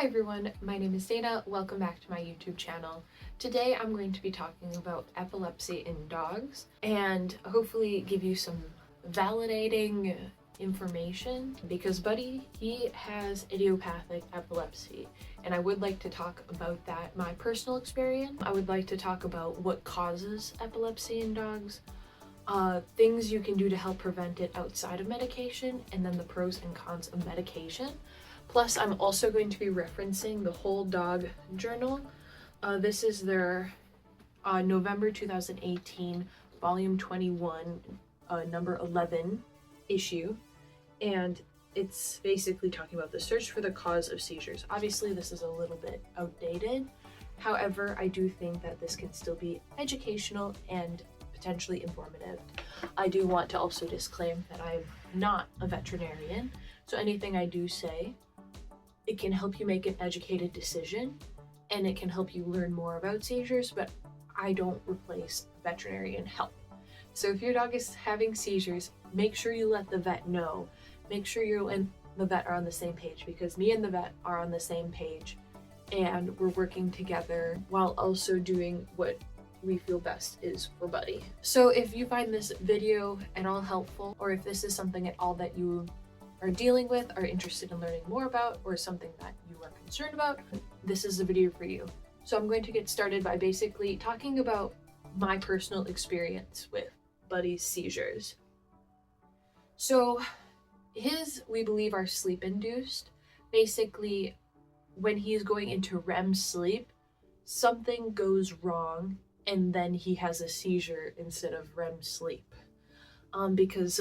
Hi everyone, my name is Dana. Welcome back to my YouTube channel. Today I'm going to be talking about epilepsy in dogs and hopefully give you some validating information because Buddy, he has idiopathic epilepsy and I would like to talk about that, my personal experience. I would like to talk about what causes epilepsy in dogs, things you can do to help prevent it outside of medication, and then the pros and cons of medication. Plus, I'm also going to be referencing the Whole Dog Journal. This is their November 2018, volume 21, number 11 issue. And it's basically talking about the search for the cause of seizures. Obviously, this is a little bit outdated. However, I do think that this can still be educational and potentially informative. I do want to also disclaim that I'm not a veterinarian, so anything I do say, it can help you make an educated decision and it can help you learn more about seizures, but I don't replace veterinarian help. So if your dog is having seizures, make sure you let the vet know. Make sure you and the vet are on the same page, because me and the vet are on the same page and we're working together while also doing what we feel best is for Buddy. So if you find this video at all helpful, or if this is something at all that you are dealing with, are interested in learning more about, or something that you are concerned about, this is the video for you. So I'm going to get started by basically talking about my personal experience with Buddy's seizures. So we believe, are sleep-induced. Basically, when he's going into REM sleep, something goes wrong and then he has a seizure instead of REM sleep. Because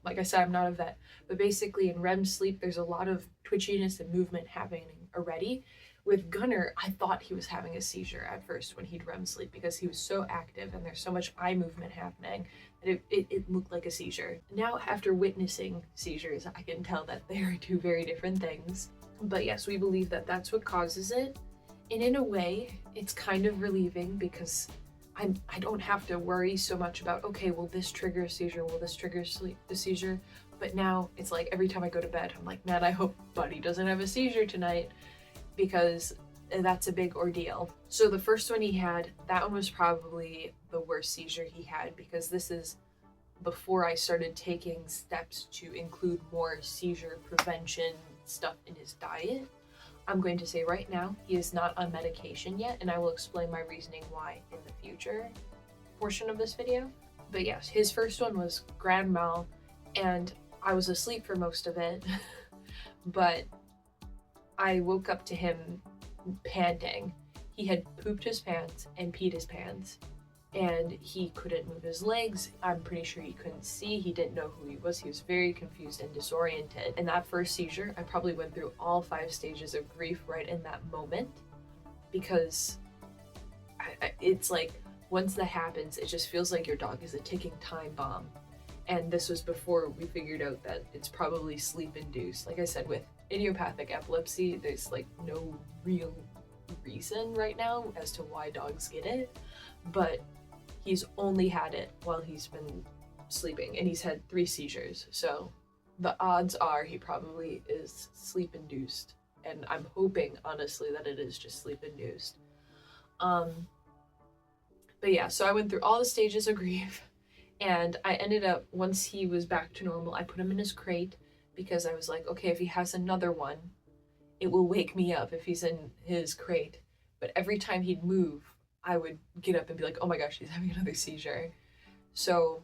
like I said, I'm not a vet, but basically in REM sleep, there's a lot of twitchiness and movement happening already. With Gunner, I thought he was having a seizure at first when he'd REM sleep because he was so active and there's so much eye movement happening that it looked like a seizure. Now, after witnessing seizures, I can tell that they are two very different things. But yes, we believe that that's what causes it. And in a way, it's kind of relieving because I don't have to worry so much about, okay, will this trigger a seizure? Will this trigger a seizure? But now it's like every time I go to bed, I'm like, man, I hope Buddy doesn't have a seizure tonight, because that's a big ordeal. So the first one he had, that one was probably the worst seizure he had, because this is before I started taking steps to include more seizure prevention stuff in his diet. I'm going to say right now, he is not on medication yet, and I will explain my reasoning why in the future portion of this video. But yes, his first one was grand mal, and I was asleep for most of it, but I woke up to him panting. He had pooped his pants and peed his pants, and he couldn't move his legs. I'm pretty sure he couldn't see. He didn't know who he was. He was very confused and disoriented. And that first seizure, I probably went through all 5 stages of grief right in that moment, because it's like, once that happens, it just feels like your dog is a ticking time bomb. And this was before we figured out that it's probably sleep-induced. Like I said, with idiopathic epilepsy, there's like no real reason right now as to why dogs get it, but he's only had it while he's been sleeping, and he's had 3 seizures. So the odds are he probably is sleep-induced, and I'm hoping honestly that it is just sleep-induced. But yeah, so I went through all the stages of grief, and I ended up, once he was back to normal, I put him in his crate because I was like, okay, if he has another one, it will wake me up if he's in his crate. But every time he'd move, I would get up and be like, oh my gosh, he's having another seizure. So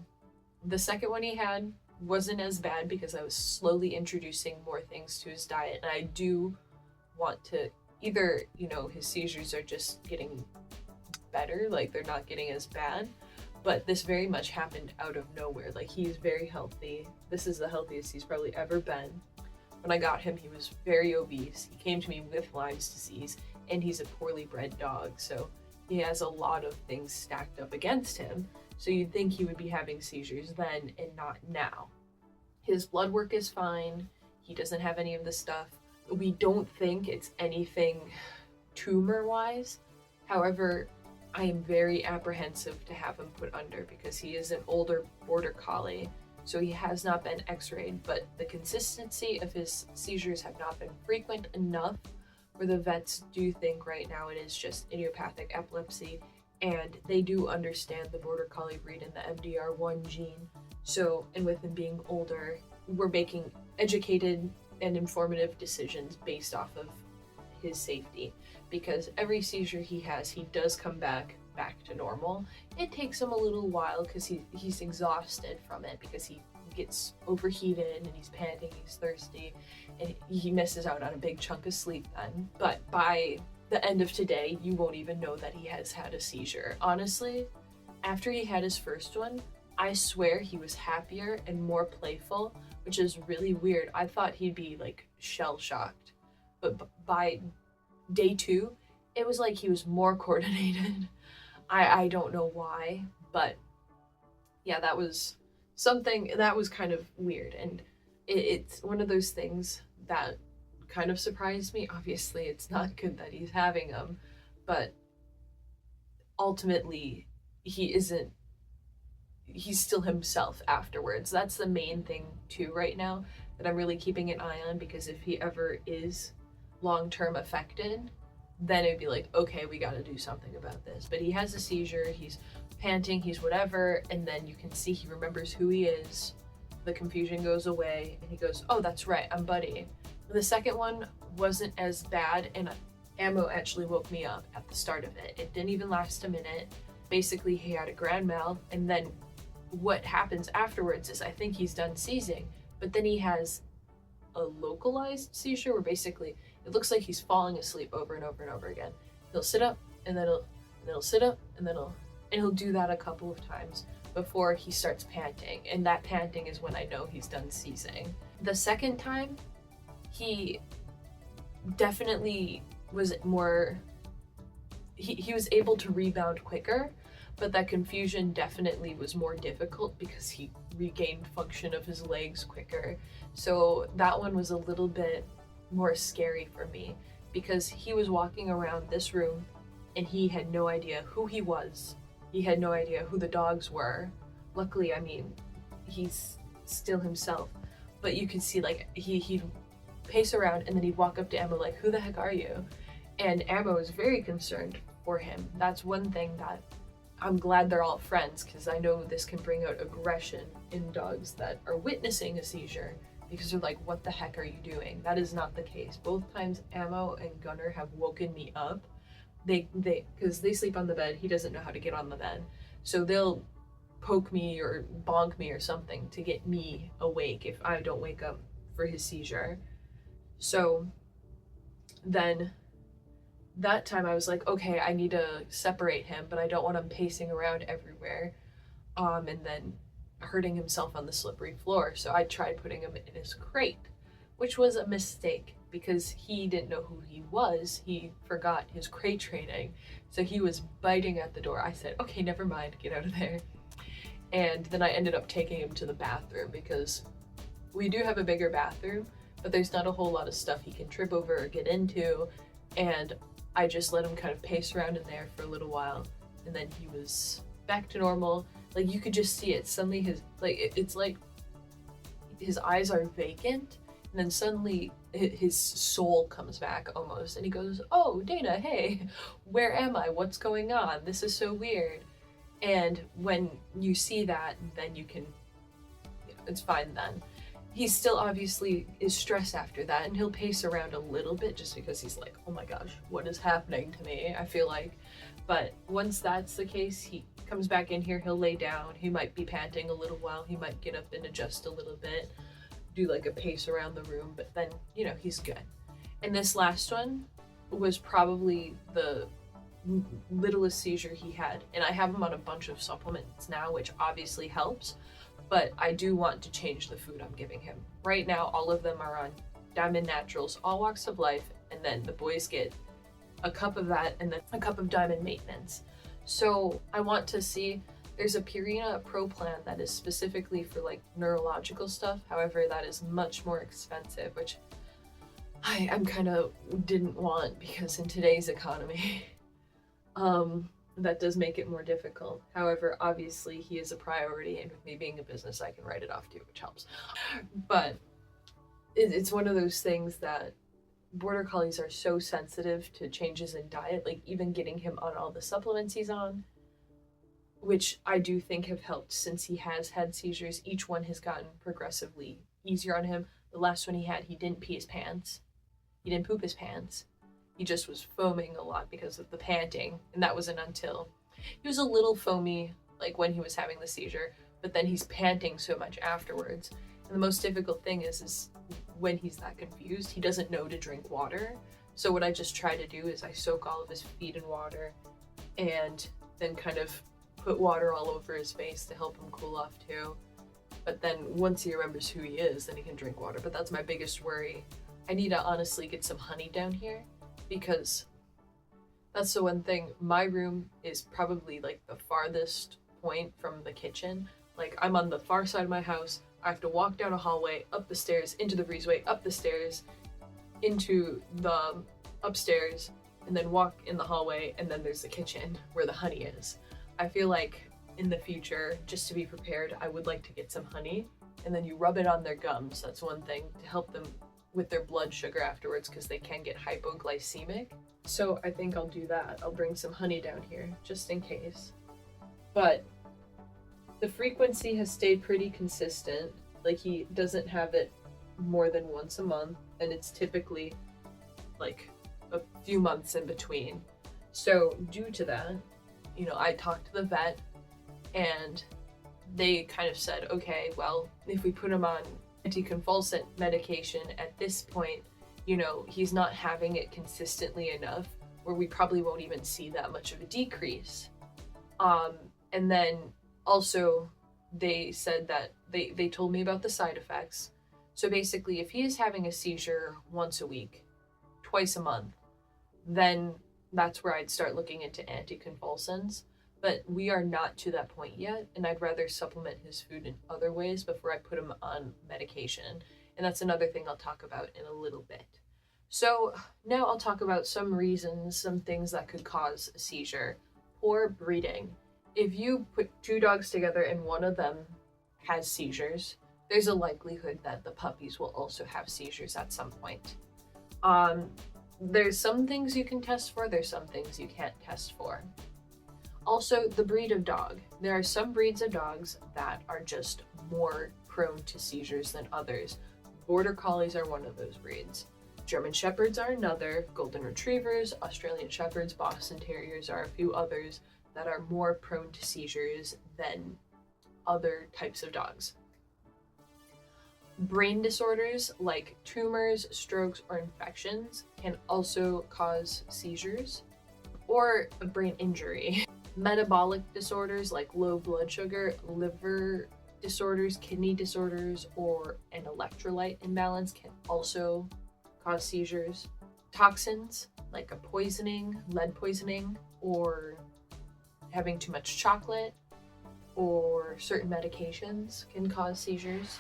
the second one he had wasn't as bad because I was slowly introducing more things to his diet. And I do want to, either, his seizures are just getting better, like they're not getting as bad, but this very much happened out of nowhere. Like, he's very healthy. This is the healthiest he's probably ever been. When I got him, he was very obese. He came to me with Lyme's disease, and he's a poorly bred dog, so he has a lot of things stacked up against him. So you'd think he would be having seizures then and not now. His blood work is fine. He doesn't have any of the stuff. We don't think it's anything tumor-wise. However, I am very apprehensive to have him put under because he is an older border collie. so he has not been x-rayed, but the consistency of his seizures have not been frequent enough where the vets do think right now it is just idiopathic epilepsy, and they do understand the border collie breed and the MDR1 gene. So, and with him being older, we're making educated and informative decisions based off of his safety, because every seizure he has, he does come back to normal. It takes him a little while because he's exhausted from it, because he gets overheated and he's panting, he's thirsty, and he misses out on a big chunk of sleep then. But by the end of today, you won't even know that he has had a seizure. Honestly, after he had his first one, I swear he was happier and more playful, which is really weird. I thought he'd be like shell-shocked, but by day 2, it was like he was more coordinated. I don't know why, but yeah, that was something that was kind of weird, and it's one of those things that kind of surprised me. Obviously, it's not good that he's having them, but ultimately, he's still himself afterwards. That's the main thing too right now that I'm really keeping an eye on, because if he ever is long-term affected, then it'd be like, okay, we got to do something about this. But he has a seizure, he's panting, he's whatever, and then you can see he remembers who he is. The confusion goes away, and he goes, oh, that's right, I'm Buddy. The second one wasn't as bad, and Ammo actually woke me up at the start of it. It didn't even last a minute. Basically, he had a grand mal, and then what happens afterwards is I think he's done seizing, but then he has a localized seizure where basically it looks like he's falling asleep over and over and over again. He'll sit up, and then he'll sit up, and he'll do that a couple of times before he starts panting, and that panting is when I know he's done seizing. The second time, he definitely was more, he was able to rebound quicker, but that confusion definitely was more difficult because he regained function of his legs quicker. So that one was a little bit more scary for me, because he was walking around this room and he had no idea who he was. He had no idea who the dogs were. Luckily, I mean, he's still himself, but you could see like he'd pace around and then he'd walk up to Ammo like, who the heck are you? And Ammo was very concerned for him. That's one thing that I'm glad they're all friends, because I know this can bring out aggression in dogs that are witnessing a seizure, because they're like, what the heck are you doing? That is not the case. Both times Ammo and Gunner have woken me up. Because they sleep on the bed, he doesn't know how to get on the bed. So they'll poke me or bonk me or something to get me awake if I don't wake up for his seizure. So then that time I was like, okay, I need to separate him, but I don't want him pacing around everywhere and then hurting himself on the slippery floor. So I tried putting him in his crate, which was a mistake because he didn't know who he was. He forgot his crate training. So he was biting at the door. I said, okay, never mind, get out of there. And then I ended up taking him to the bathroom, because we do have a bigger bathroom, but there's not a whole lot of stuff he can trip over or get into. And I just let him kind of pace around in there for a little while, and then he was back to normal. Like, you could just see it. Suddenly it's like his eyes are vacant, and then suddenly his soul comes back almost, and he goes, oh, Dana, hey, where am I? What's going on? This is so weird. And when you see that, then you can, it's fine then. He still obviously is stressed after that, and he'll pace around a little bit just because he's like, oh my gosh, what is happening to me? I feel like. But once that's the case, he comes back in here, he'll lay down, he might be panting a little while, he might get up and adjust a little bit, do like a pace around the room, but then, he's good. And this last one was probably the littlest seizure he had, and I have him on a bunch of supplements now, which obviously helps, but I do want to change the food I'm giving him. Right now, all of them are on Diamond Naturals, all walks of life, and then the boys get a cup of that and then a cup of Diamond Maintenance. So I want to see, there's a Purina Pro plan that is specifically for like neurological stuff. However, that is much more expensive, which I'm kind of didn't want, because in today's economy, that does make it more difficult. However, obviously he is a priority, and with me being a business, I can write it off too, which helps. But it's one of those things that border collies are so sensitive to changes in diet, like even getting him on all the supplements he's on, which I do think have helped since he has had seizures. Each one has gotten progressively easier on him. The last one he had, he didn't pee his pants. He didn't poop his pants. He just was foaming a lot because of the panting, and that wasn't until he was a little foamy, like when he was having the seizure, but then he's panting so much afterwards. And the most difficult thing is when he's that confused, he doesn't know to drink water. So what I just try to do is I soak all of his feet in water and then kind of put water all over his face to help him cool off too. But then once he remembers who he is, then he can drink water. But that's my biggest worry. I need to honestly get some honey down here, because that's the one thing. My room is probably like the farthest point from the kitchen. Like I'm on the far side of my house. I have to walk down a hallway, up the stairs, into the breezeway, up the stairs, into the upstairs, and then walk in the hallway, and then there's the kitchen where the honey is. I feel like in the future, just to be prepared, I would like to get some honey, and then you rub it on their gums. That's one thing to help them with their blood sugar afterwards, because they can get hypoglycemic. So I think I'll do that. I'll bring some honey down here just in case. But the frequency has stayed pretty consistent. Like he doesn't have it more than once a month, and it's typically like a few months in between. So due to that, I talked to the vet, and they kind of said, okay, well, if we put him on anticonvulsant medication at this point, he's not having it consistently enough where we probably won't even see that much of a decrease. And then also they said that they told me about the side effects. So basically, if he is having a seizure once a week, twice a month, then that's where I'd start looking into anticonvulsants. But we are not to that point yet, and I'd rather supplement his food in other ways before I put him on medication. And that's another thing I'll talk about in a little bit. So now I'll talk about some reasons, some things that could cause a seizure. Poor breeding. If you put two dogs together and one of them has seizures, there's a likelihood that the puppies will also have seizures at some point. There's some things you can test for, there's some things you can't test for. Also, the breed of dog. There are some breeds of dogs that are just more prone to seizures than others. Border Collies are one of those breeds. German Shepherds are another, Golden Retrievers, Australian Shepherds, Boston Terriers are a few others that are more prone to seizures than other types of dogs. Brain disorders like tumors, strokes, or infections can also cause seizures, or a brain injury. Metabolic disorders like low blood sugar, liver disorders, kidney disorders, or an electrolyte imbalance can also cause seizures. Toxins like a poisoning, lead poisoning, or having too much chocolate, or certain medications can cause seizures.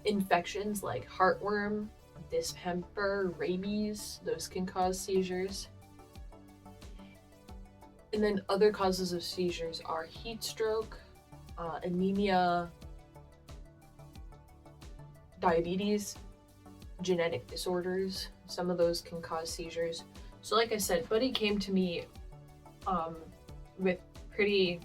Infections like heartworm, distemper, rabies, those can cause seizures. And then other causes of seizures are heat stroke, anemia, diabetes, genetic disorders. Some of those can cause seizures. So like I said, Buddy came to me with pretty,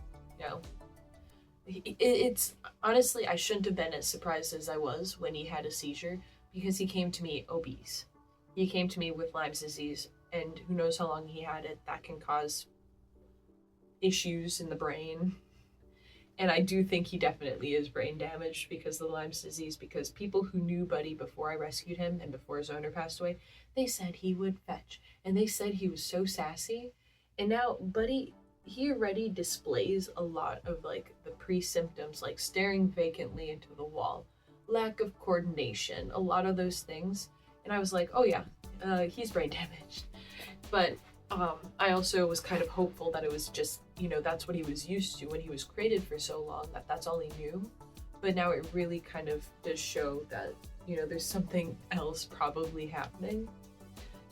it's honestly, I shouldn't have been as surprised as I was when he had a seizure, because he came to me obese. He came to me with Lyme's disease, and who knows how long he had it. That can cause issues in the brain. And I do think he definitely is brain damaged because of the Lyme's disease, because people who knew Buddy before I rescued him and before his owner passed away, they said he would fetch, and they said he was so sassy. And now Buddy, he already displays a lot of like the pre-symptoms, like staring vacantly into the wall, lack of coordination, a lot of those things. And I was like, oh yeah, he's brain damaged. But I also was kind of hopeful that it was just, that's what he was used to when he was created for so long, that's all he knew. But now it really kind of does show that, there's something else probably happening.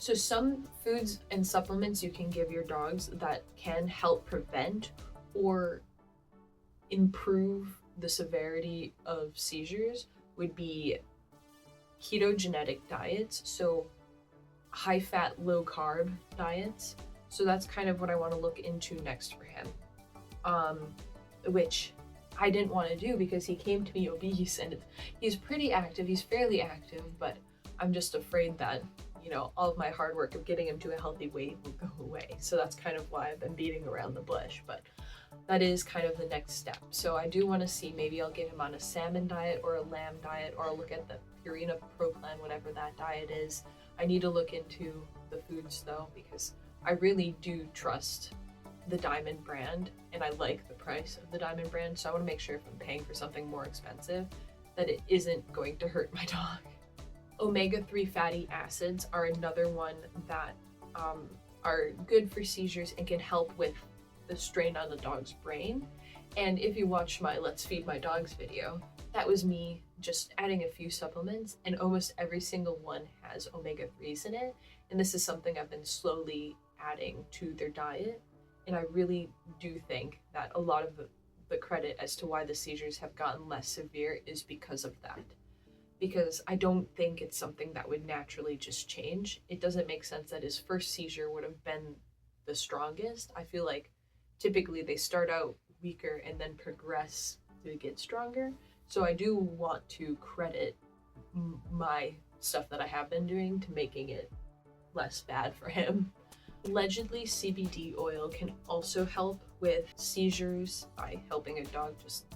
So some foods and supplements you can give your dogs that can help prevent or improve the severity of seizures would be ketogenic diets, so high fat, low carb diets. So that's kind of what I want to look into next for him, which I didn't want to do because he came to me obese, and he's pretty active, he's fairly active, but I'm just afraid that, you know, all of my hard work of getting him to a healthy weight will go away. So that's kind of why I've been beating around the bush, but that is kind of the next step. So I do want to see, maybe I'll get him on a salmon diet or a lamb diet, or I'll look at the Purina Pro Plan, whatever that diet is. I need to look into the foods though, because I really do trust the Diamond brand, and I like the price of the Diamond brand, so I want to make sure if I'm paying for something more expensive that it isn't going to hurt my dog. Omega-3 fatty acids are another one that are good for seizures and can help with the strain on the dog's brain. And if you watch my Let's Feed My Dogs video, that was me just adding a few supplements, and almost every single one has omega-3s in it. And this is something I've been slowly adding to their diet. And I really do think that a lot of the credit as to why the seizures have gotten less severe is because of that. Because I don't think it's something that would naturally just change. It doesn't make sense that his first seizure would have been the strongest. I feel like typically they start out weaker and then progress to get stronger. So I do want to credit my stuff that I have been doing to making it less bad for him. Allegedly, CBD oil can also help with seizures by helping a dog just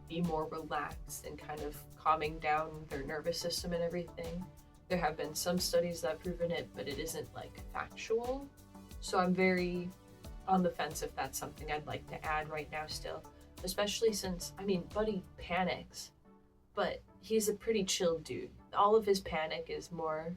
be more relaxed and kind of calming down their nervous system and everything. There have been some studies that have proven it, but it isn't like factual. So I'm very on the fence if that's something I'd like to add right now still, especially since, I mean, Buddy panics, but he's a pretty chill dude. All of his panic is more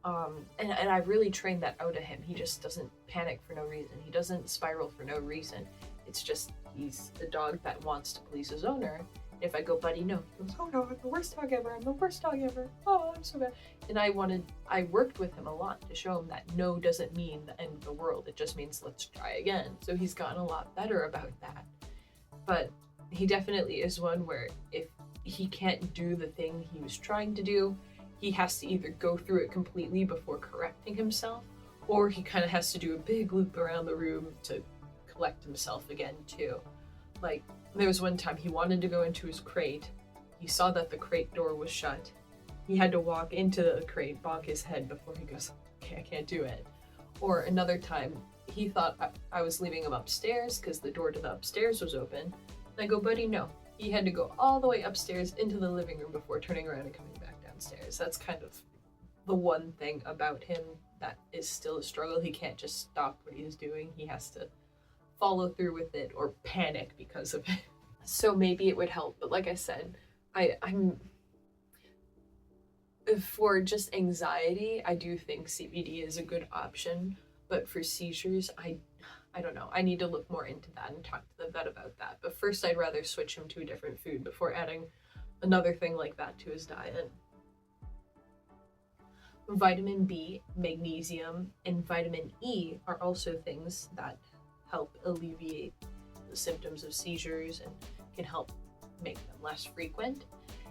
and I really trained that out of him. He just doesn't panic for no reason. He doesn't spiral for no reason. It's just he's a dog that wants to please his owner. If I go, Buddy, no, he goes, oh no, I'm the worst dog ever. I'm the worst dog ever. Oh, I'm so bad. And I worked with him a lot to show him that no doesn't mean the end of the world. It just means let's try again. So he's gotten a lot better about that. But he definitely is one where if he can't do the thing he was trying to do, he has to either go through it completely before correcting himself, or he kind of has to do a big loop around the room to collect himself again too. Like, there was one time he wanted to go into his crate. He saw that the crate door was shut. He had to walk into the crate, bonk his head before he goes, okay, I can't do it. Or another time, he thought I was leaving him upstairs because the door to the upstairs was open. And I go, Buddy, no. He had to go all the way upstairs into the living room before turning around and coming back downstairs. That's kind of the one thing about him that is still a struggle. He can't just stop what he's doing. He has to follow through with it or panic because of it. So maybe it would help. But like I said, I'm for just anxiety, I do think CBD is a good option. But for seizures, I don't know. I need to look more into that and talk to the vet about that. But first, I'd rather switch him to a different food before adding another thing like that to his diet. Vitamin B, magnesium, and vitamin E are also things that help alleviate the symptoms of seizures and can help make them less frequent.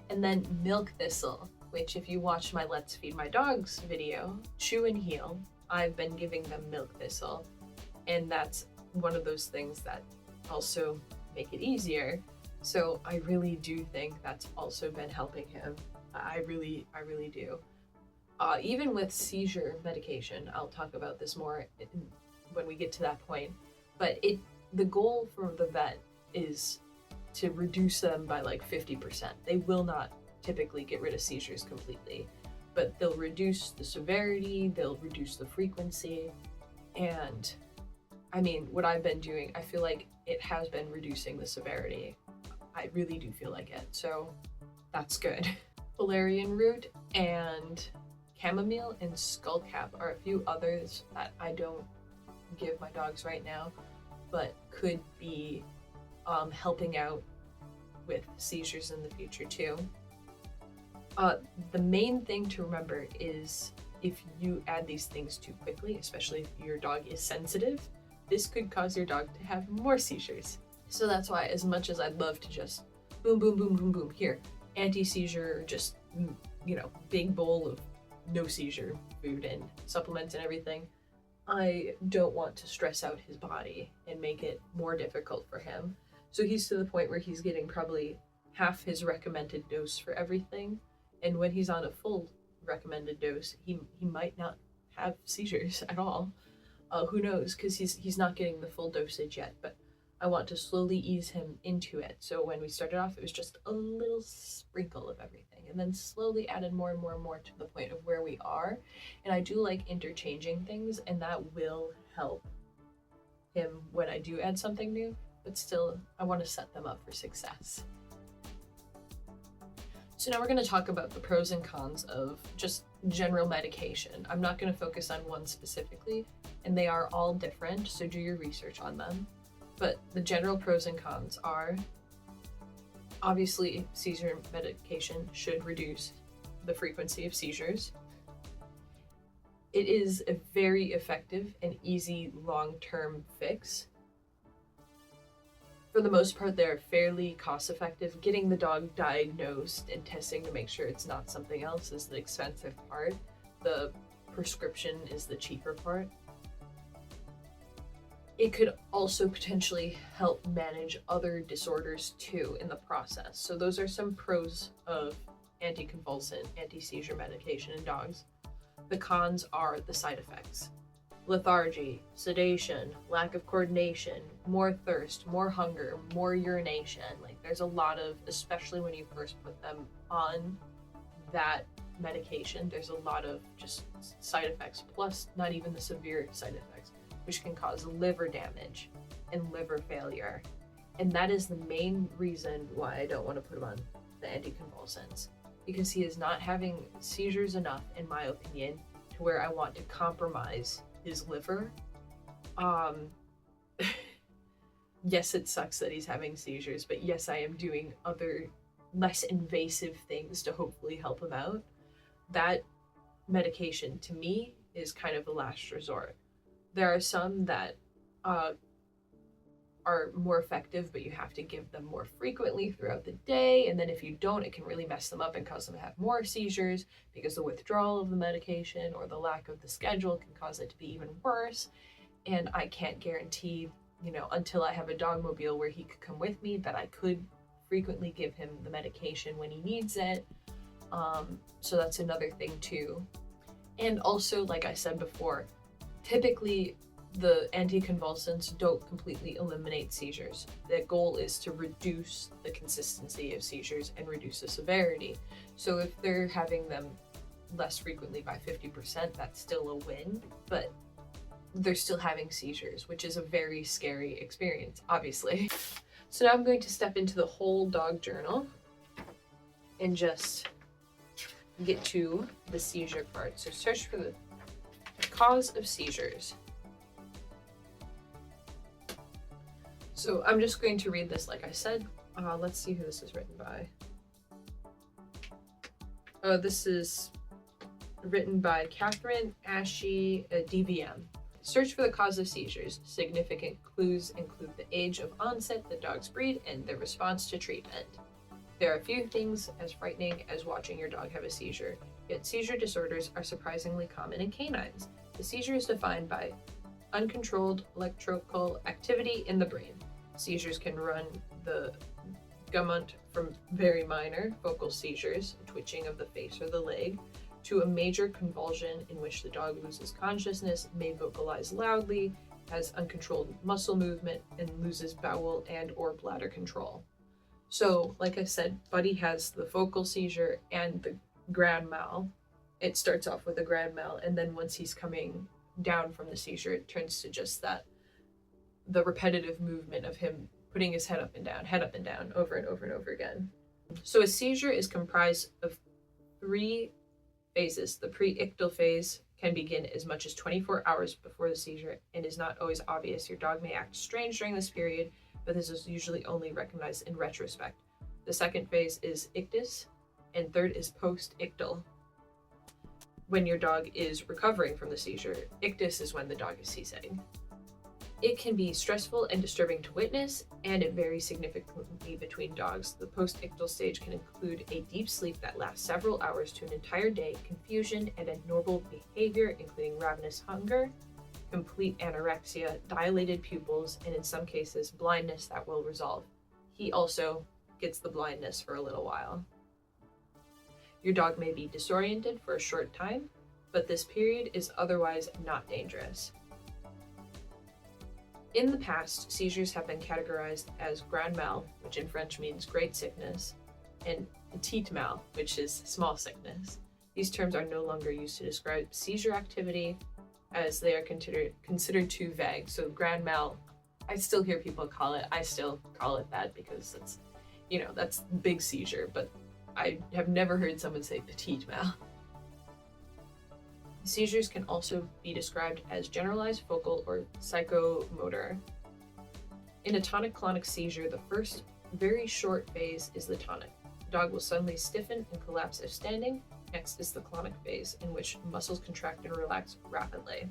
And then milk thistle, which if you watch my Let's Feed My Dogs video, Chew and Heal, I've been giving them milk thistle. And that's one of those things that also make it easier. So I really do think that's also been helping him. I really do. Even with seizure medication, I'll talk about this more when we get to that point. But the goal for the vet is to reduce them by like 50%. They will not typically get rid of seizures completely, but they'll reduce the severity, they'll reduce the frequency, and I mean, what I've been doing, I feel like it has been reducing the severity. I really do feel like it, so that's good. Valerian root and chamomile and skullcap are a few others that I don't give my dogs right now, but could be helping out with seizures in the future too. The main thing to remember is if you add these things too quickly, especially if your dog is sensitive, this could cause your dog to have more seizures. So that's why, as much as I'd love to just boom, boom, boom, boom, boom, here, anti-seizure, just, you know, big bowl of no seizure food and supplements and everything, I don't want to stress out his body and make it more difficult for him. So he's to the point where he's getting probably half his recommended dose for everything. And when he's on a full recommended dose, he might not have seizures at all. Who knows? Because he's not getting the full dosage yet. But I want to slowly ease him into it. So when we started off, it was just a little sprinkle of everything, and then slowly added more and more and more to the point of where we are. And I do like interchanging things, and that will help him when I do add something new. But still, I want to set them up for success. So now we're going to talk about the pros and cons of just general medication. I'm not going to focus on one specifically, and they are all different, so do your research on them. But the general pros and cons are, obviously, seizure medication should reduce the frequency of seizures. It is a very effective and easy long-term fix. For the most part, they're fairly cost-effective. Getting the dog diagnosed and testing to make sure it's not something else is the expensive part. The prescription is the cheaper part. It could also potentially help manage other disorders too in the process. So those are some pros of anticonvulsant, anti-seizure medication in dogs. The cons are the side effects. Lethargy, sedation, lack of coordination, more thirst, more hunger, more urination. Like, there's a lot of, especially when you first put them on that medication, there's a lot of just side effects, plus not even the severe side effects, which can cause liver damage and liver failure. And that is the main reason why I don't want to put him on the anticonvulsants, because he is not having seizures enough, in my opinion, to where I want to compromise his liver. Yes, it sucks that he's having seizures, but yes, I am doing other less invasive things to hopefully help him out. That medication, to me, is kind of a last resort. There are some that are more effective, but you have to give them more frequently throughout the day, and then if you don't, it can really mess them up and cause them to have more seizures, because the withdrawal of the medication or the lack of the schedule can cause it to be even worse. And I can't guarantee, you know, until I have a dogmobile where he could come with me, that I could frequently give him the medication when he needs it. So that's another thing too. And also, like I said before, typically the anticonvulsants don't completely eliminate seizures. The goal is to reduce the consistency of seizures and reduce the severity. So if they're having them less frequently by 50%, that's still a win, but they're still having seizures, which is a very scary experience, obviously. So now I'm going to step into the whole dog journal and just get to the seizure part. So search for the cause of seizures. So I'm just going to read this like I said. Let's see who this is written by. Oh, this is written by Catherine Ashe, DVM. Search for the cause of seizures. Significant clues include the age of onset, the dog's breed, and their response to treatment. There are few things as frightening as watching your dog have a seizure, yet seizure disorders are surprisingly common in canines. The seizure is defined by uncontrolled electrical activity in the brain. Seizures can run the gamut from very minor focal seizures, twitching of the face or the leg, to a major convulsion in which the dog loses consciousness, may vocalize loudly, has uncontrolled muscle movement, and loses bowel and or bladder control. So, like I said, Buddy has the focal seizure and the grand mal. It starts off with a grand mal, and then once he's coming down from the seizure, it turns to just that, the repetitive movement of him putting his head up and down, over and over and over again. So a seizure is comprised of 3 phases. The pre-ictal phase can begin as much as 24 hours before the seizure and is not always obvious. Your dog may act strange during this period, but this is usually only recognized in retrospect. The second phase is ictus, and third is post-ictal. when your dog is recovering from the seizure. Ictus is when the dog is seizing. It can be stressful and disturbing to witness, and it varies significantly between dogs. The post-ictal stage can include a deep sleep that lasts several hours to an entire day, confusion and abnormal behavior, including ravenous hunger, complete anorexia, dilated pupils, and in some cases, blindness that will resolve. He also gets the blindness for a little while. Your dog may be disoriented for a short time, but this period is otherwise not dangerous. In the past, seizures have been categorized as grand mal, which in French means great sickness, and petit mal, which is small sickness. These terms are no longer used to describe seizure activity, as they are considered too vague. So grand mal, I still hear people call it, I still call it that because it's, that's big seizure, but I have never heard someone say petit mal. Seizures can also be described as generalized focal or psychomotor. In a tonic-clonic seizure, the first very short phase is the tonic. The dog will suddenly stiffen and collapse if standing. Next is the clonic phase, in which muscles contract and relax rapidly.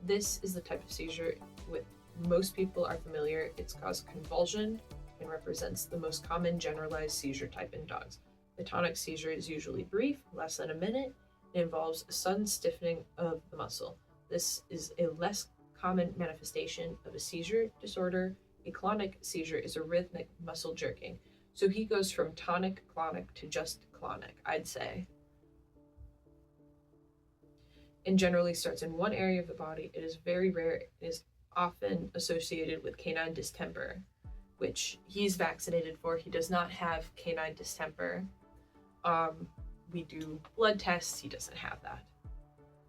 This is the type of seizure with most people are familiar. It's caused convulsion and represents the most common generalized seizure type in dogs. The tonic seizure is usually brief, less than a minute. It involves a sudden stiffening of the muscle. This is a less common manifestation of a seizure disorder. A clonic seizure is a rhythmic muscle jerking. So he goes from tonic-clonic to just clonic, I'd say. And generally starts in one area of the body. It is very rare. It is often associated with canine distemper, which he's vaccinated for. He does not have canine distemper. We do blood tests, he doesn't have that.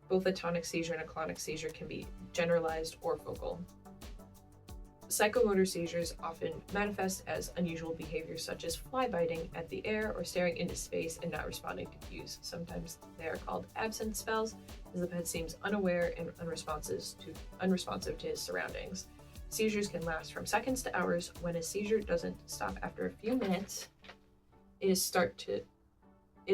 Both a tonic seizure and a clonic seizure can be generalized or focal. Psychomotor seizures often manifest as unusual behaviors such as fly biting at the air or staring into space and not responding to cues. Sometimes they are called absent spells, as the pet seems unaware and unresponsive to his surroundings. Seizures can last from seconds to hours. When a seizure doesn't stop after a few minutes, it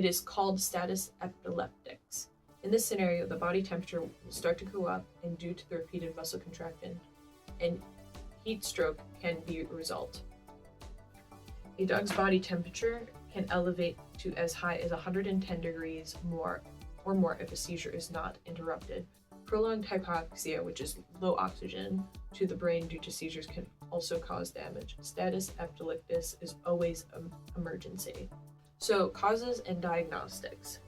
is called status epileptics. In this scenario, the body temperature will start to go up, and due to the repeated muscle contraction and heat stroke can be a result. A dog's body temperature can elevate to as high as 110 degrees more if a seizure is not interrupted. Prolonged hypoxia, which is low oxygen to the brain due to seizures, can also cause damage. Status epilepticus is always an emergency. So, causes and diagnostics.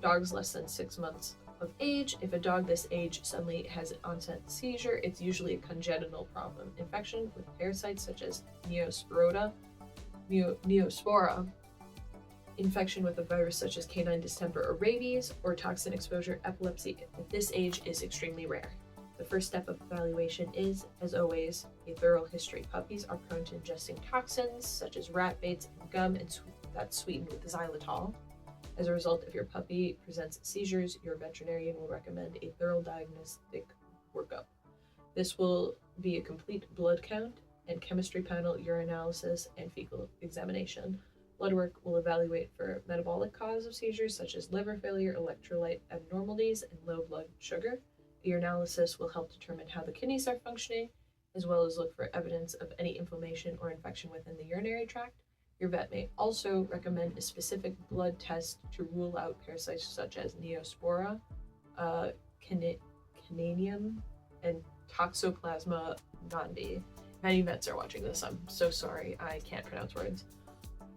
Dogs less than 6 months of age. If a dog this age suddenly has an onset seizure, it's usually a congenital problem. Infection with parasites such as Neospora, infection with a virus such as canine distemper or rabies, or toxin exposure. Epilepsy at this age is extremely rare. The first step of evaluation is, as always, a thorough history. Puppies are prone to ingesting toxins such as rat baits and gum and that's sweetened with xylitol. As a result, if your puppy presents seizures, your veterinarian will recommend a thorough diagnostic workup. This will be a complete blood count and chemistry panel, urinalysis, and fecal examination. Blood work will evaluate for metabolic cause of seizures such as liver failure, electrolyte abnormalities, and low blood sugar. A urinalysis will help determine how the kidneys are functioning, as well as look for evidence of any inflammation or infection within the urinary tract. Your vet may also recommend a specific blood test to rule out parasites such as Neospora, Cananium, and Toxoplasma gondii. If any vets are watching this, I'm so sorry, I can't pronounce words.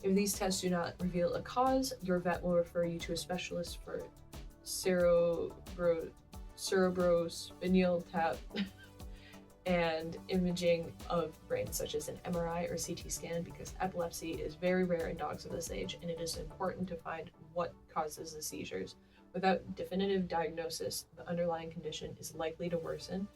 If these tests do not reveal a cause, your vet will refer you to a specialist for cerebrospinal tap and imaging of brain, such as an MRI or CT scan, because epilepsy is very rare in dogs of this age, and it is important to find what causes the seizures. Without definitive diagnosis, the underlying condition is likely to worsen,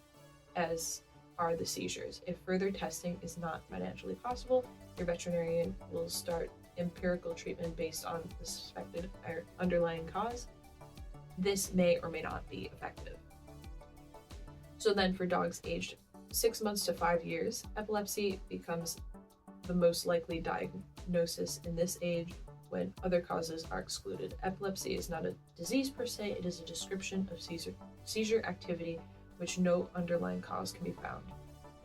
as are the seizures. If further testing is not financially possible, your veterinarian will start empirical treatment based on the suspected underlying cause. This may or may not be effective. So then for dogs aged 6 months to 5 years, epilepsy becomes the most likely diagnosis in this age, when other causes are excluded. Epilepsy is not a disease per se, it is a description of seizure activity which no underlying cause can be found.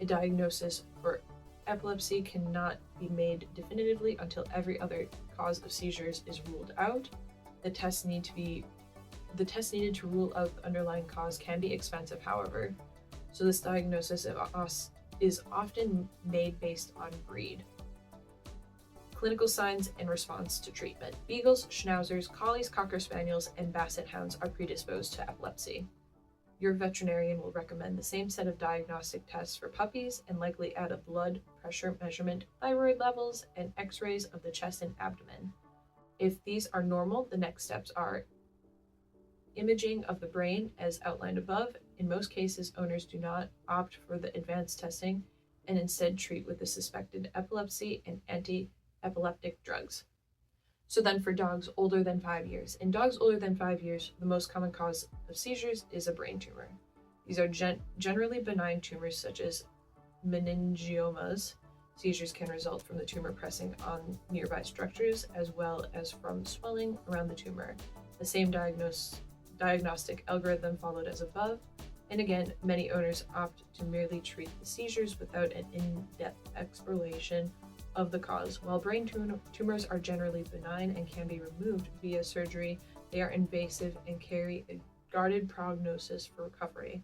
A diagnosis for epilepsy cannot be made definitively until every other cause of seizures is ruled out. The tests needed to rule out the underlying cause can be expensive, however, so this diagnosis is often made based on breed. Clinical signs and response to treatment. Beagles, Schnauzers, Collies, Cocker Spaniels, and Basset Hounds are predisposed to epilepsy. Your veterinarian will recommend the same set of diagnostic tests for puppies and likely add a blood pressure measurement, thyroid levels, and x-rays of the chest and abdomen. If these are normal, the next steps are imaging of the brain as outlined above. In most cases, owners do not opt for the advanced testing and instead treat with the suspected epilepsy and anti-epileptic drugs. So then for dogs older than 5 years. In dogs older than 5 years, the most common cause of seizures is a brain tumor. These are generally benign tumors such as meningiomas. Seizures can result from the tumor pressing on nearby structures as well as from swelling around the tumor. The same diagnostic algorithm followed as above. And again, many owners opt to merely treat the seizures without an in-depth exploration of the cause. While brain tumors are generally benign and can be removed via surgery, they are invasive and carry a guarded prognosis for recovery.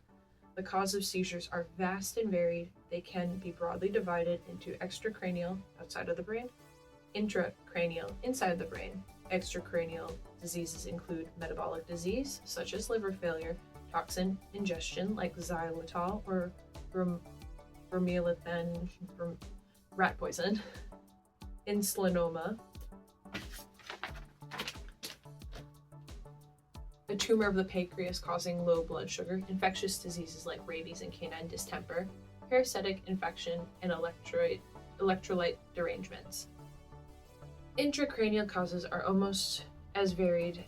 The cause of seizures are vast and varied. They can be broadly divided into extracranial, outside of the brain, intracranial, inside the brain. Extracranial diseases include metabolic disease, such as liver failure, toxin ingestion like xylitol or bromelain, rat poison, insulinoma, a tumor of the pancreas causing low blood sugar, infectious diseases like rabies and canine distemper, parasitic infection, and electrolyte derangements. Intracranial causes are almost as varied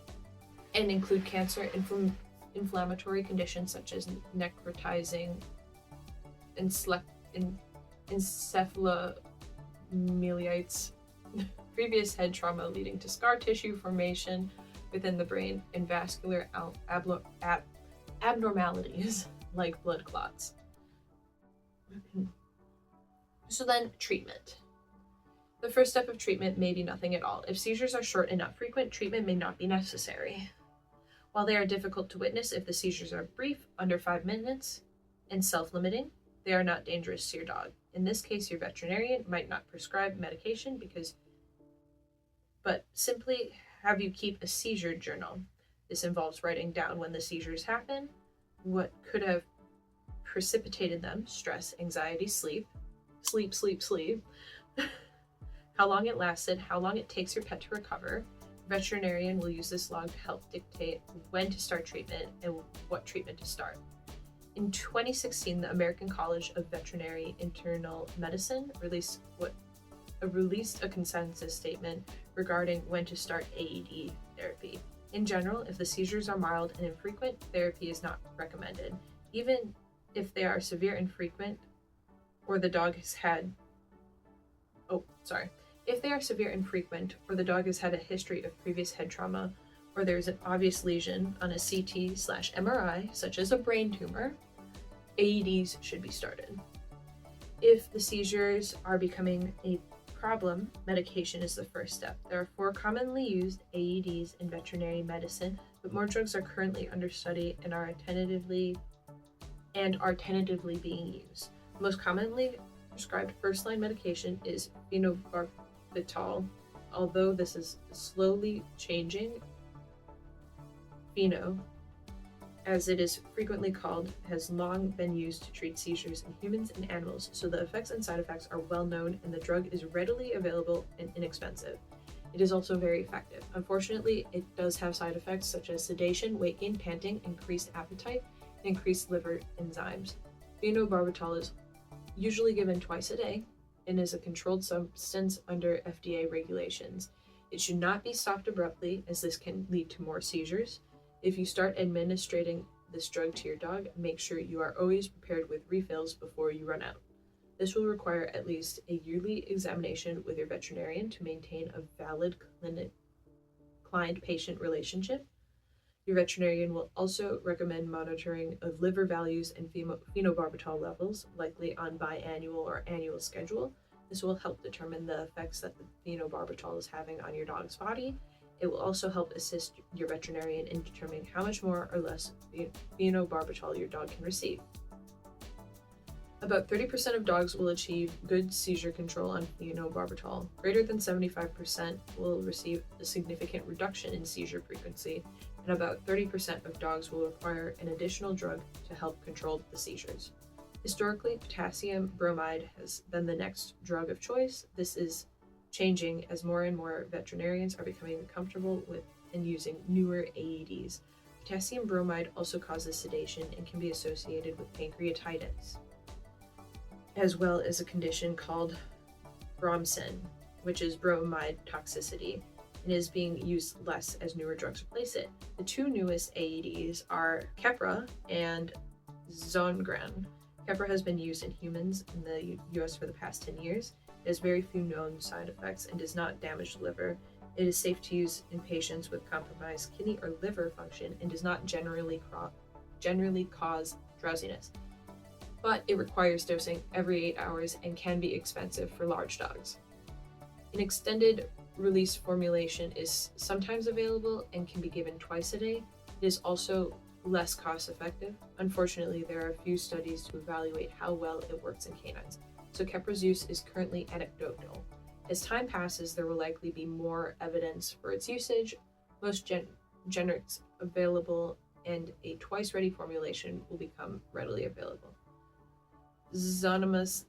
and include cancer, inflammatory conditions such as necrotizing encephalomyelitis, previous head trauma leading to scar tissue formation within the brain, and vascular abnormalities like blood clots. So then, treatment. The first step of treatment may be nothing at all. If seizures are short and not frequent, treatment may not be necessary. While they are difficult to witness, if the seizures are brief, under 5 minutes, and self-limiting, they are not dangerous to your dog. In this case, your veterinarian might not prescribe medication but simply have you keep a seizure journal. This involves writing down when the seizures happen, what could have precipitated them, stress, anxiety, sleep, how long it lasted, how long it takes your pet to recover. Veterinarian will use this log to help dictate when to start treatment and what treatment to start. In 2016, the American College of Veterinary Internal Medicine released a consensus statement regarding when to start AED therapy. In general, if the seizures are mild and infrequent, therapy is not recommended. Even if they are severe and frequent, or the dog has had If they are severe and frequent, or the dog has had a history of previous head trauma, or there is an obvious lesion on a CT/MRI, such as a brain tumor, AEDs should be started. If the seizures are becoming a problem, medication is the first step. There are 4 commonly used AEDs in veterinary medicine, but more drugs are currently under study and are tentatively being used. The most commonly prescribed first-line medication is phenobarbital, although this is slowly changing. Pheno, as it is frequently called, has long been used to treat seizures in humans and animals, so the effects and side effects are well known and the drug is readily available and inexpensive. It is also very effective. Unfortunately, it does have side effects such as sedation, weight gain, panting, increased appetite, and increased liver enzymes. Phenobarbital is usually given twice a day and is a controlled substance under FDA regulations. It should not be stopped abruptly, as this can lead to more seizures. If you start administering this drug to your dog, make sure you are always prepared with refills before you run out. This will require at least a yearly examination with your veterinarian to maintain a valid client-patient relationship. Your veterinarian will also recommend monitoring of liver values and phenobarbital levels, likely on biannual or annual schedule. This will help determine the effects that the phenobarbital is having on your dog's body. It will also help assist your veterinarian in determining how much more or less phenobarbital your dog can receive. About 30% of dogs will achieve good seizure control on phenobarbital. Greater than 75% will receive a significant reduction in seizure frequency, and about 30% of dogs will require an additional drug to help control the seizures. Historically, potassium bromide has been the next drug of choice. This is changing as more and more veterinarians are becoming comfortable with and using newer AEDs. Potassium bromide also causes sedation and can be associated with pancreatitis, as well as a condition called bromsin, which is bromide toxicity, and is being used less as newer drugs replace it. The two newest AEDs are Keppra and Zongran. Keppra has been used in humans in the US for the past 10 years. It has very few known side effects and does not damage the liver. It is safe to use in patients with compromised kidney or liver function and does not generally cause drowsiness. But it requires dosing every 8 hours and can be expensive for large dogs. An extended release formulation is sometimes available and can be given twice a day. It is also less cost effective. Unfortunately, there are few studies to evaluate how well it works in canines, so Kepra's use is currently anecdotal. As time passes, there will likely be more evidence for its usage. Most generics available and a twice-ready formulation will become readily available. Zonisamide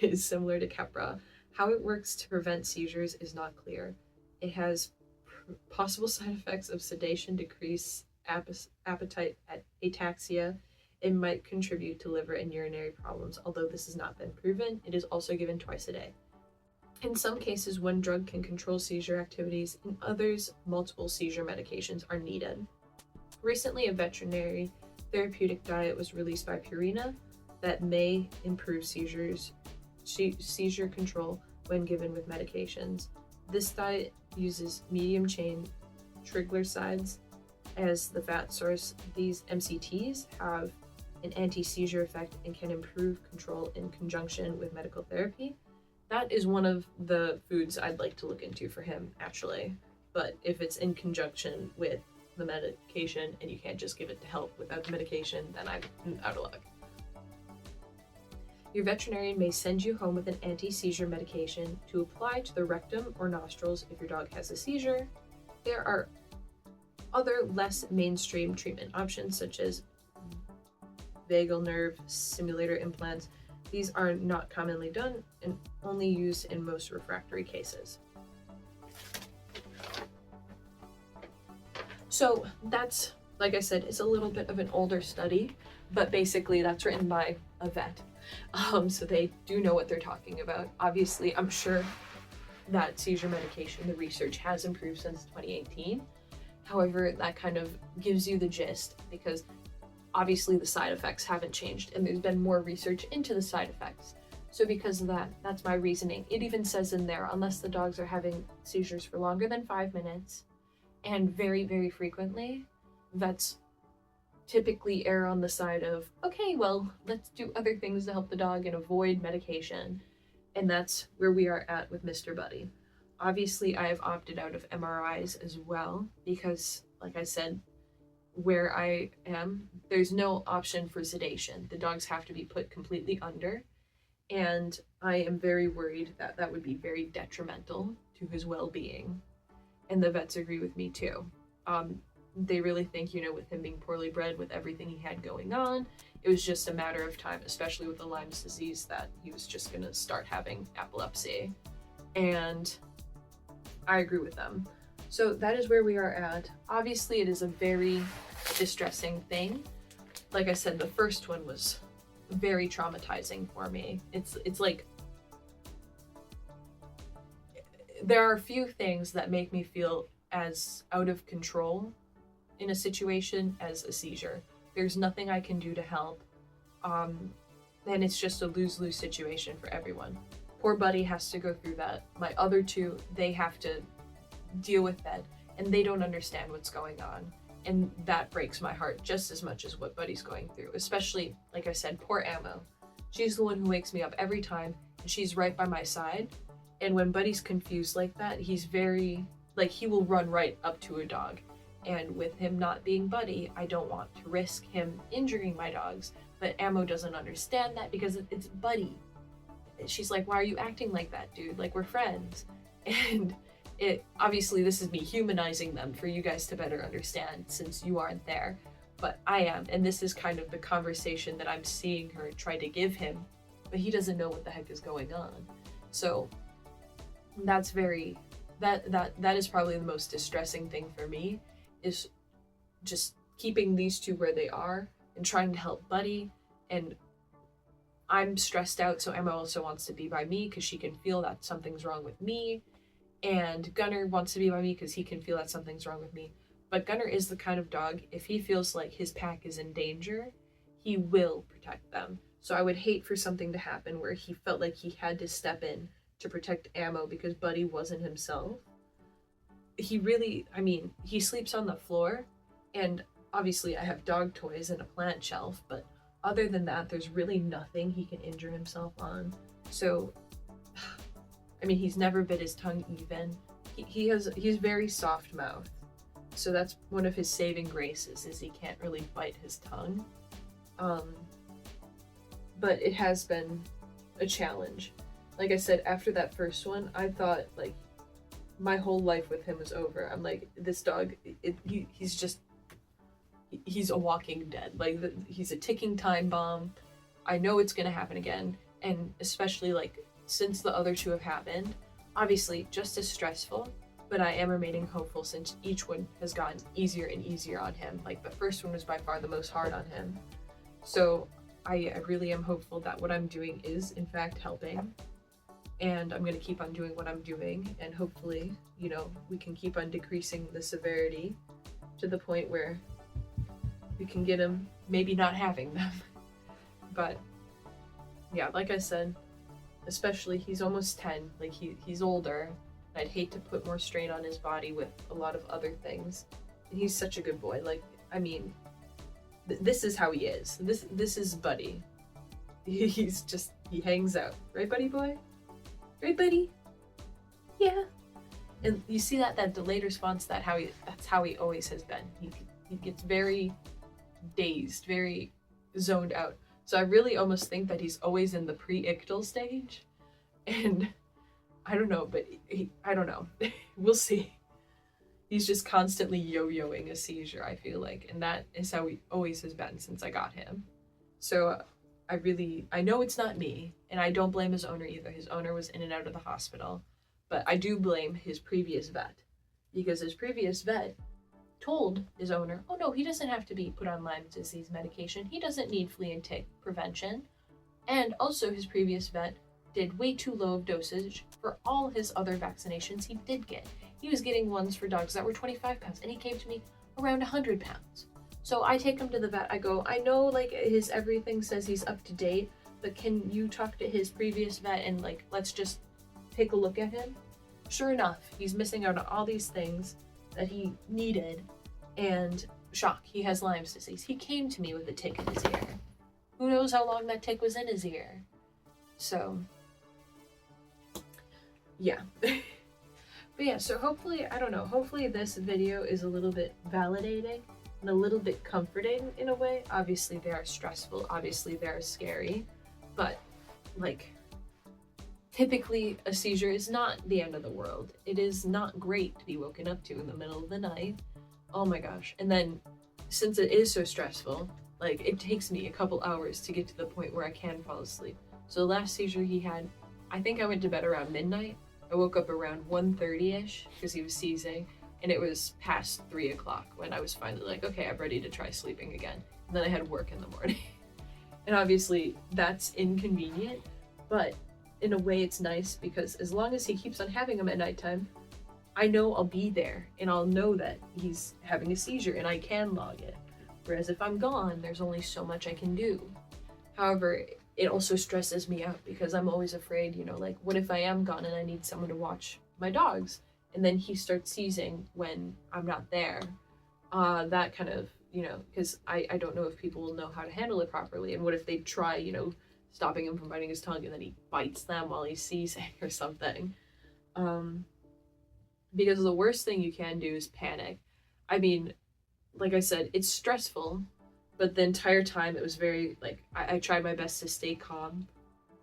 is similar to Keppra. How it works to prevent seizures is not clear. It has possible side effects of sedation, decreased appetite, ataxia. It might contribute to liver and urinary problems, although this has not been proven. It is also given twice a day. In some cases, one drug can control seizure activities. In others, multiple seizure medications are needed. Recently, a veterinary therapeutic diet was released by Purina that may improve seizure control when given with medications. This diet uses medium-chain triglycerides as the fat source. These MCTs have an anti-seizure effect and can improve control in conjunction with medical therapy. That is one of the foods I'd like to look into for him, actually. But if it's in conjunction with the medication and you can't just give it to help without the medication, then I'm out of luck. Your veterinarian may send you home with an anti-seizure medication to apply to the rectum or nostrils if your dog has a seizure. There are other less mainstream treatment options such as vagal nerve stimulator implants. These are not commonly done and only used in most refractory cases. So that's, like I said, it's a little bit of an older study, but basically that's written by a vet. So they do know what they're talking about. Obviously, I'm sure that seizure medication, the research has improved since 2018. However, that kind of gives you the gist because obviously the side effects haven't changed and there's been more research into the side effects. So because of that, that's my reasoning. It even says in there, unless the dogs are having seizures for longer than 5 minutes and very, very frequently, vets typically err on the side of, okay, well, let's do other things to help the dog and avoid medication. And that's where we are at with Mr. Buddy. Obviously, I have opted out of MRIs as well because, like I said, where I am, there's no option for sedation. The dogs have to be put completely under. And I am very worried that that would be very detrimental to his well-being. And the vets agree with me too. They really think, with him being poorly bred, with everything he had going on, it was just a matter of time, especially with the Lyme's disease, that he was just going to start having epilepsy. And I agree with them. So that is where we are at. Obviously, it is a very distressing thing. Like I said, the first one was very traumatizing for me. It's like, there are a few things that make me feel as out of control in a situation as a seizure. There's nothing I can do to help. And it's just a lose-lose situation for everyone. Poor Buddy has to go through that. My other two, they have to deal with that, and they don't understand what's going on. And that breaks my heart just as much as what Buddy's going through, especially, like I said, poor Ammo. She's the one who wakes me up every time, and she's right by my side. And when Buddy's confused like that, he's very, like, he will run right up to a dog. And with him not being Buddy, I don't want to risk him injuring my dogs. But Ammo doesn't understand that because it's Buddy. She's like, why are you acting like that, dude? Like, we're friends. And it, obviously this is me humanizing them for you guys to better understand since you aren't there. But I am, and this is kind of the conversation that I'm seeing her try to give him, but he doesn't know what the heck is going on. So that's very, that is probably the most distressing thing for me, is just keeping these two where they are and trying to help Buddy. And I'm stressed out, so Emma also wants to be by me because she can feel that something's wrong with me. And Gunner wants to be by me because he can feel that something's wrong with me. But Gunner is the kind of dog, if he feels like his pack is in danger, he will protect them. So I would hate for something to happen where he felt like he had to step in to protect Ammo because Buddy wasn't himself. He really, I mean, he sleeps on the floor, and obviously I have dog toys and a plant shelf, but other than that, there's really nothing he can injure himself on. So, I mean, he's never bit his tongue even. He's very soft mouth. So that's one of his saving graces, is he can't really bite his tongue. But it has been a challenge. Like I said, after that first one, I thought, like, my whole life with him was over. I'm like, this dog, he's a walking dead. Like, he's a ticking time bomb. I know it's gonna happen again. And especially, like, since the other two have happened, obviously just as stressful, but I am remaining hopeful since each one has gotten easier and easier on him. Like, the first one was by far the most hard on him. So I really am hopeful that what I'm doing is, in fact, helping. And I'm going to keep on doing what I'm doing. And hopefully, you know, we can keep on decreasing the severity to the point where we can get him maybe not having them. But yeah, like I said, especially he's almost 10. Like, he's older. I'd hate to put more strain on his body with a lot of other things. And he's such a good boy. Like, I mean, this is how he is. This is Buddy. He's just, he hangs out. Right, Buddy boy? Right, Buddy? Yeah. And you see that delayed response, that's how he always has been. He gets very dazed, very zoned out. So I really almost think that he's always in the pre-ictal stage. And I don't know, but I don't know. We'll see. He's just constantly yo-yoing a seizure, I feel like. And that is how he always has been since I got him. So I know it's not me, and I don't blame his owner either. His owner was in and out of the hospital. But I do blame his previous vet, because his previous vet told his owner, oh no, he doesn't have to be put on Lyme disease medication. He doesn't need flea and tick prevention. And also his previous vet did way too low of dosage for all his other vaccinations he did get. He was getting ones for dogs that were 25 pounds, and he came to me around 100 pounds. So I take him to the vet. I go, I know, like, his everything says he's up to date, but can you talk to his previous vet and, like, let's just take a look at him? Sure enough, he's missing out on all these things that he needed, and shock, he has Lyme's disease. He came to me with a tick in his ear. Who knows how long that tick was in his ear? So, yeah. But yeah, so hopefully, I don't know, hopefully this video is a little bit validating and a little bit comforting in a way. Obviously they are stressful, obviously they are scary, but, like, typically a seizure is not the end of the world. It is not great to be woken up to in the middle of the night. Oh my gosh. And then, since it is so stressful, like, it takes me a couple hours to get to the point where I can fall asleep. So the last seizure he had, I think I went to bed around midnight. I woke up around 1:30ish because he was seizing, and it was past 3 o'clock when I was finally like, okay, I'm ready to try sleeping again. And then I had work in the morning. And obviously that's inconvenient, but in a way it's nice because as long as he keeps on having them at nighttime, I know I'll be there and I'll know that he's having a seizure and I can log it. Whereas if I'm gone, there's only so much I can do. However, it also stresses me out because I'm always afraid, you know, like, what if I am gone and I need someone to watch my dogs? and then he starts seizing when I'm not there. That kind of, because I don't know if people will know how to handle it properly, and what if they try, stopping him from biting his tongue and then he bites them while he's seizing or something. Because the worst thing you can do is panic. I mean, like I said, it's stressful, but the entire time it was very, like, I tried my best to stay calm,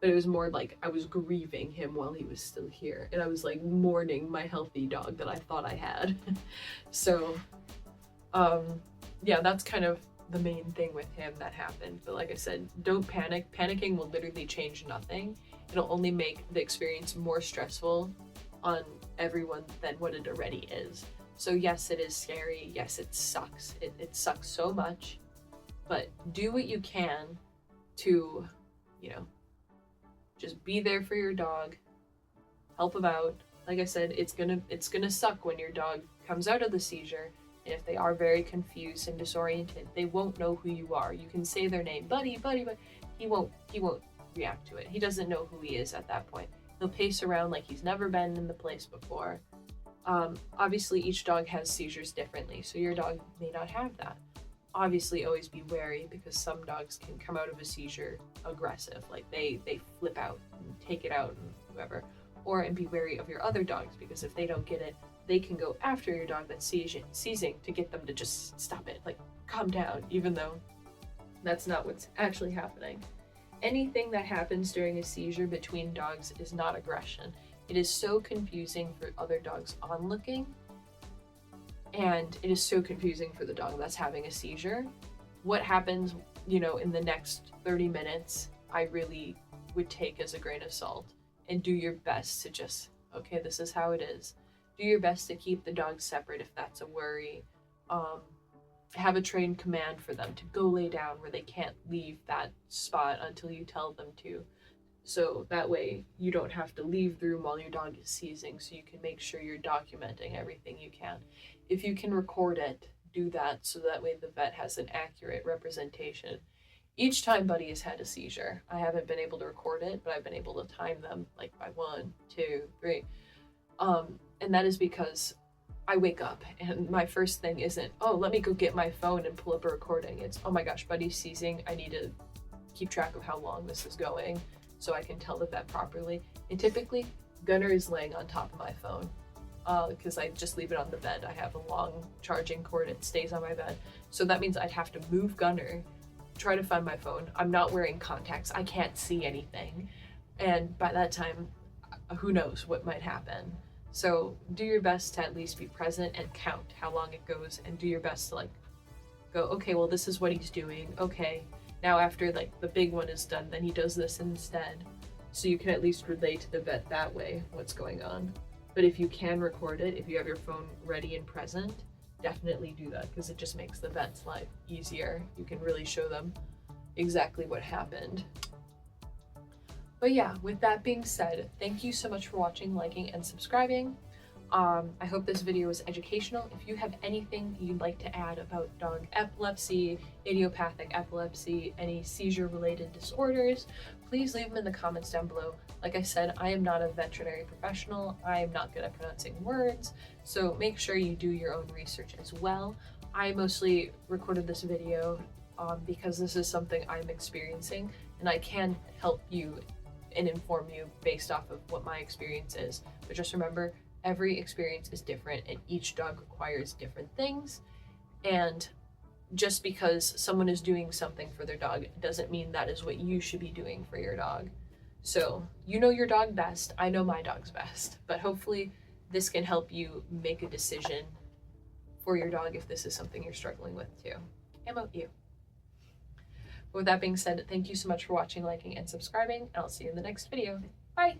but it was more like I was grieving him while he was still here, and I was like mourning my healthy dog that I thought I had. So, yeah, that's kind of the main thing with him that happened. But like I said, don't panic. Panicking will literally change nothing. It'll only make the experience more stressful on everyone than what it already is. So yes, it is scary. Yes, it sucks. It sucks so much. But do what you can to, just be there for your dog. Help him out. Like I said, it's gonna suck when your dog comes out of the seizure. And if they are very confused and disoriented, they won't know who you are. You can say their name, buddy, buddy, but he won't react to it. He doesn't know who he is at that point. He'll pace around like he's never been in the place before. Obviously, each dog has seizures differently, so your dog may not have that. Obviously, always be wary, because some dogs can come out of a seizure aggressive, like they flip out and take it out and whoever. And be wary of your other dogs, because if they don't get it, they can go after your dog that's seizing to get them to just stop it, like calm down, even though that's not what's actually happening. Anything that happens during a seizure between dogs is not aggression. It is so confusing for other dogs onlooking, and it is so confusing for the dog that's having a seizure. What happens, in the next 30 minutes, I really would take as a grain of salt, and do your best to just, okay, this is how it is. Do your best to keep the dogs separate if that's a worry. Have a trained command for them to go lay down where they can't leave that spot until you tell them to. So that way you don't have to leave the room while your dog is seizing, so you can make sure you're documenting everything you can. If you can record it, do that, so that way the vet has an accurate representation. Each time Buddy has had a seizure, I haven't been able to record it, but I've been able to time them, like by 1, 2, 3. And that is because I wake up and my first thing isn't, oh, let me go get my phone and pull up a recording. It's, oh my gosh, Buddy's seizing. I need to keep track of how long this is going so I can tell the vet properly. And typically, Gunner is laying on top of my phone because I just leave it on the bed. I have a long charging cord. It stays on my bed. So that means I'd have to move Gunner, try to find my phone. I'm not wearing contacts. I can't see anything. And by that time, who knows what might happen. So do your best to at least be present and count how long it goes, and do your best to go, okay, well, this is what he's doing. Okay, now after the big one is done, then he does this instead. So you can at least relay to the vet that way what's going on. But if you can record it, if you have your phone ready and present, definitely do that, because it just makes the vet's life easier. You can really show them exactly what happened. But yeah, with that being said, thank you so much for watching, liking, and subscribing. I hope this video was educational. If you have anything you'd like to add about dog epilepsy, idiopathic epilepsy, any seizure-related disorders, please leave them in the comments down below. Like I said, I am not a veterinary professional. I am not good at pronouncing words, so make sure you do your own research as well. I mostly recorded this video because this is something I'm experiencing, and I can help you and inform you based off of what my experience is. But just remember, every experience is different and each dog requires different things. And just because someone is doing something for their dog doesn't mean that is what you should be doing for your dog. So you know your dog best, I know my dog's best, but hopefully this can help you make a decision for your dog if this is something you're struggling with too. And about you. With that being said, thank you so much for watching, liking, and subscribing, and I'll see you in the next video. Bye!